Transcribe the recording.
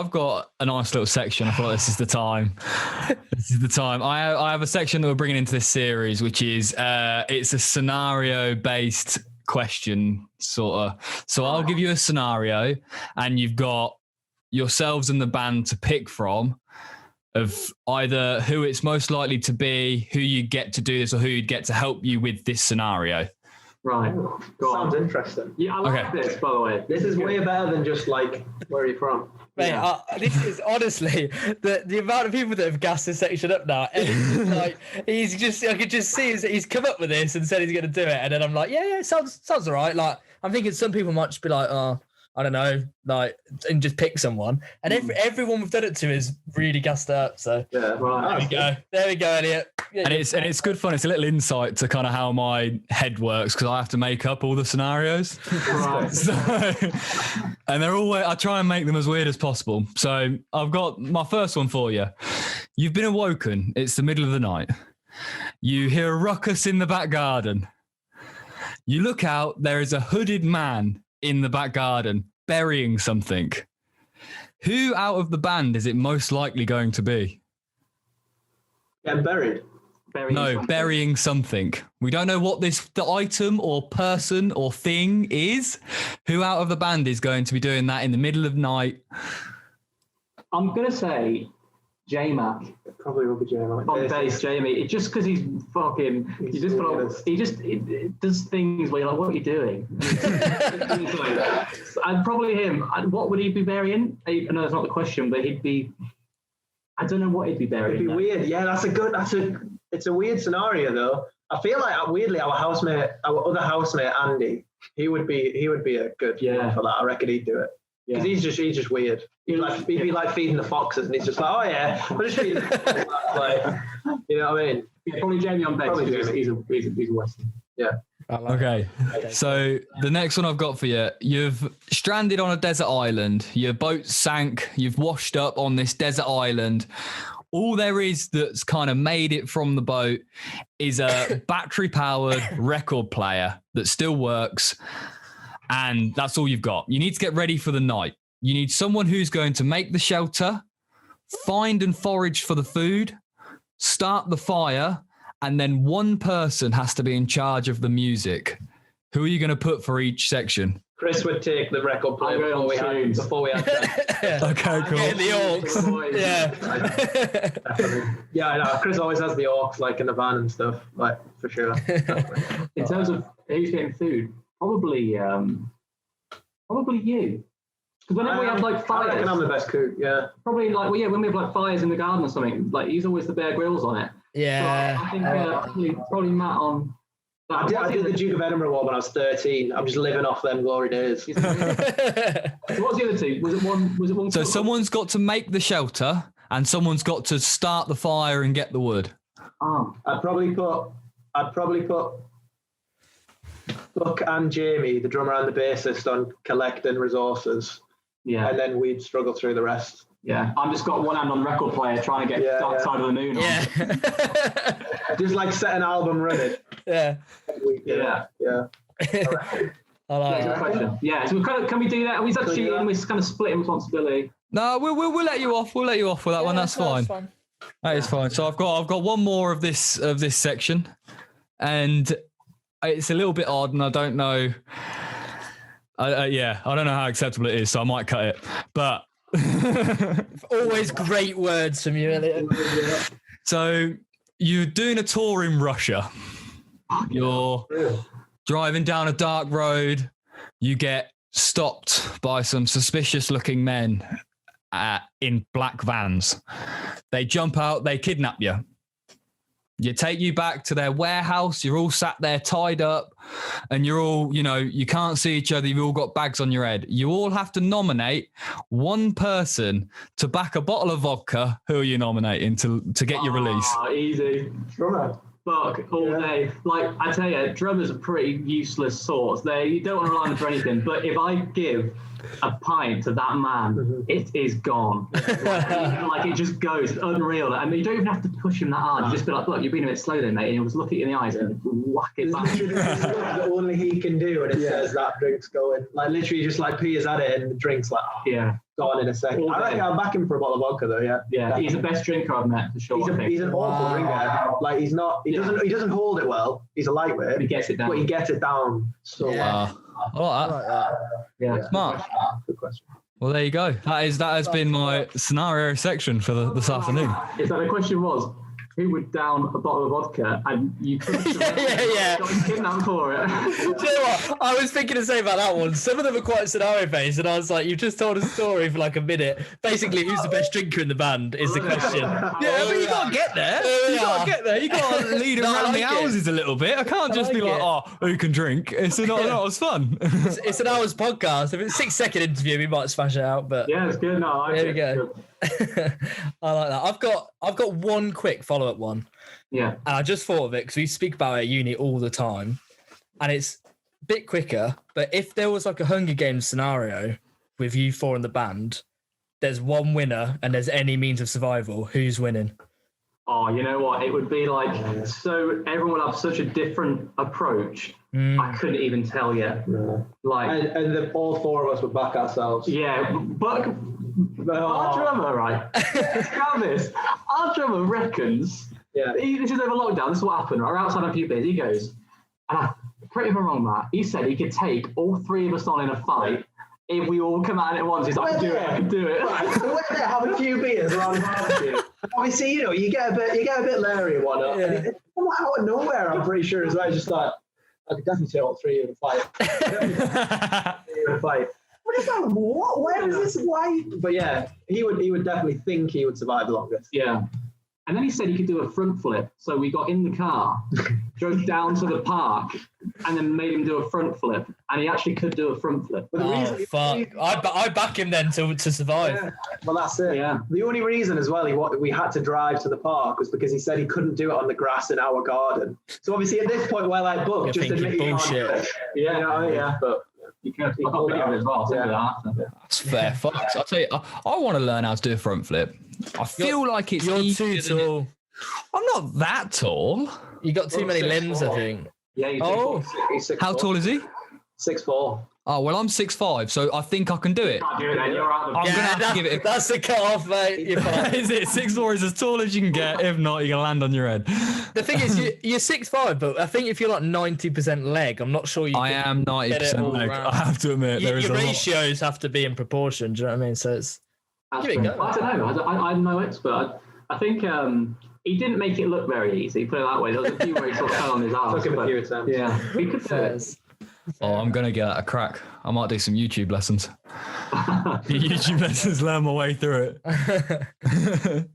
I've got a nice little section. I thought this is the time. This is the time. I have a section that we're bringing into this series, which is it's a scenario-based question, sort of. So I'll give you a scenario, and you've got yourselves and the band to pick from of either who it's most likely to be, who you get to do this, or who you'd get to help you with this scenario. Right. Sounds interesting. Yeah, I like this, by the way. This is way better than just like, where are you from? Mate, this is honestly the amount of people that have gassed this section up now. Like I could just see he's come up with this and said he's going to do it, and then I'm like, yeah, sounds all right. Like I'm thinking some people might just be like, oh, I don't know, like, and just pick someone. And everyone we've done it to is really gassed up. So right. There we go, Elliott. Yeah, and it's good fun. It's a little insight to kind of how my head works, because I have to make up all the scenarios. Right. So, and they're always, I try and make them as weird as possible. So I've got my first one for you. You've been awoken. It's the middle of the night. You hear a ruckus in the back garden. You look out. There is a hooded man in the back garden burying something. Who out of the band is it most likely going to be? Getting buried. Burying something. We don't know what the item or person or thing is. Who out of the band is going to be doing that in the middle of night? I'm going to say J-Mac. It probably will be J-Mac. On bass, Jamie. It's just because he does things where you're like, what are you doing? And probably him. And what would he be burying? I know that's not the question, but I don't know what he'd be burying. It'd be weird. Yeah, it's a weird scenario though. I feel like weirdly our other housemate Andy, he would be a good one for that. I reckon he'd do it. Because he's just weird. He'd be like feeding the foxes, and he's just like, oh yeah, we're just feeding the foxes. Like, you know what I mean? Yeah, probably Jamie on bass. He's a Western. Yeah. Okay. So the next one I've got for you, you've stranded on a desert island. Your boat sank. You've washed up on this desert island. All there is that's kind of made it from the boat is a battery-powered record player that still works. And that's all you've got. You need to get ready for the night. You need someone who's going to make the shelter, find and forage for the food, start the fire, and then one person has to be in charge of the music. Who are you going to put for each section? Chris would take the record player before we had that. Okay, cool. Getting the Orcs. Yeah, I know. Chris always has the Orcs like in the van and stuff, like for sure. In terms of who's getting food, probably you. Because whenever we have like fires, I reckon I'm the best cook. Yeah. Probably like when we have like fires in the garden or something, like he's always the Bear Grylls on it. Yeah. So I think probably Matt on. I did the Duke of Edinburgh one when I was 13. I'm just living off them glory days. What was the other two? Was it one? So someone's got to make the shelter and someone's got to start the fire and get the wood. Oh. I'd probably put Buck and Jamie, the drummer and the bassist, on collecting resources. Yeah. And then we'd struggle through the rest. Yeah, I'm just got one hand on record player trying to get Dark Side of the Moon on. Yeah. Just like set an album running. Yeah. Yeah. I like that. Question. Yeah, so can we do that? Are we actually we're kind of splitting responsibility? No, we'll let you off. We'll let you off with that one. That's fine. That is fine. So I've got one more of this section, and it's a little bit odd, and I don't know. I don't know how acceptable it is, so I might cut it. But always great words from you, Elliott. So you're doing a tour in Russia. You're driving down a dark road. You get stopped by some suspicious-looking men in black vans. They jump out. They kidnap you. You take you back to their warehouse. You're all sat there tied up and you're all, you can't see each other. You've all got bags on your head. You all have to nominate one person to back a bottle of vodka. Who are you nominating to get your release? Easy. Drummer. Fuck all day. Like, I tell you, drummers are pretty useless sorts. You don't want to rely on them for anything. But if I give a pint to that man, it is gone. Like it just goes. It's unreal. I mean, you don't even have to push him that hard. You just be like, look, you've been a bit slow then, mate. And he'll just look at you in the eyes and whack it back. That only he can do, and it says that drink's going. Like literally, just like Peter's at it, and the drink's like, yeah. gone in a second. I reckon I'll back him for a bottle of vodka though. Yeah. Yeah, definitely. he's the best drinker I've met for sure. He's an awful drinker. Like he's not. He doesn't hold it well. He's a lightweight. But he gets it down. But he gets it down so well. I like that. Yeah. Smart. Good question. Well, there you go. That has been my scenario section for this afternoon. Is that the question was? Who would down a bottle of vodka and you could Yeah. got kidnapped for it? Do you know what? I was thinking the same about that one. Some of them are quite scenario based, and I was like, "You've just told a story for like a minute." Basically, who's the best drinker in the band is the question. Yeah, but you got to get there. You got to get there. You got to lead around the houses a little bit. I can't just be like, "Oh, who can drink?" It's not as fun. It's an hour's podcast. If it's a 6-second interview, we might smash it out. But yeah, it's good. No, there we go. I like that. I've got one quick follow-up one. Yeah. And I just thought of it because we speak about it at uni all the time. And it's a bit quicker, but if there was like a Hunger Games scenario with you four in the band, there's one winner and there's any means of survival, who's winning? Oh, you know what? It would be like, so everyone would have such a different approach. I couldn't even tell you. Yeah. Like, and all four of us would back ourselves. yeah, but our drummer, right? Travis, our drummer reckons, this is over lockdown, this is what happened, right? We're outside a few beers, he goes, and correct me if I'm wrong, Matt, he said he could take all three of us on in a fight if we all come out at once. He's like, I can do it. Right, so we're there, have a few beers around the barbecue. Obviously, you get a bit leery and whatnot. And it come out of nowhere, I'm pretty sure, as well. Just like, I could definitely take all three in a fight. What is that? What? Where is this? Why? But yeah, he would definitely think he would survive the longest. Yeah. And then he said he could do a front flip. So we got in the car, drove down to the park, and then made him do a front flip. And he actually could do a front flip. But the reason, fuck. I back him then to survive. Yeah. Well, that's it. Yeah. The only reason as well we had to drive to the park was because he said he couldn't do it on the grass in our garden. So obviously at this point, we're like, book, just admit bullshit. Yeah. But You can pick up video as well. That's fair. Fucks. I'll tell you, I want to learn how to do a front flip. I feel like it's You're easier too than tall. I'm not that tall. You got too many limbs, I think. Yeah. he's 6'4". How tall is he? 6'4". Oh, well, I'm 6'5", so I think I can do it. Can't do it then. You're out of the I'm gonna have to give it. That's the cut off, mate. You're fine. Is it 6'4" is as tall as you can get? If not, you're gonna land on your head. The thing is, you're 6'5", but I think if you're like 90% leg, I'm not sure you. I am 90% leg. I have to admit, there is your a lot. ratios have to be in proportion. Do you know what I mean? So it's. Give it a go. I don't know. I'm no expert. I think he didn't make it look very easy. Put it that way. There was a few where he sort of fell on his ass. Took him a few attempts. Yeah, he could do it. Oh, I'm gonna get a crack. I might do some YouTube lessons. YouTube lessons, learn my way through it.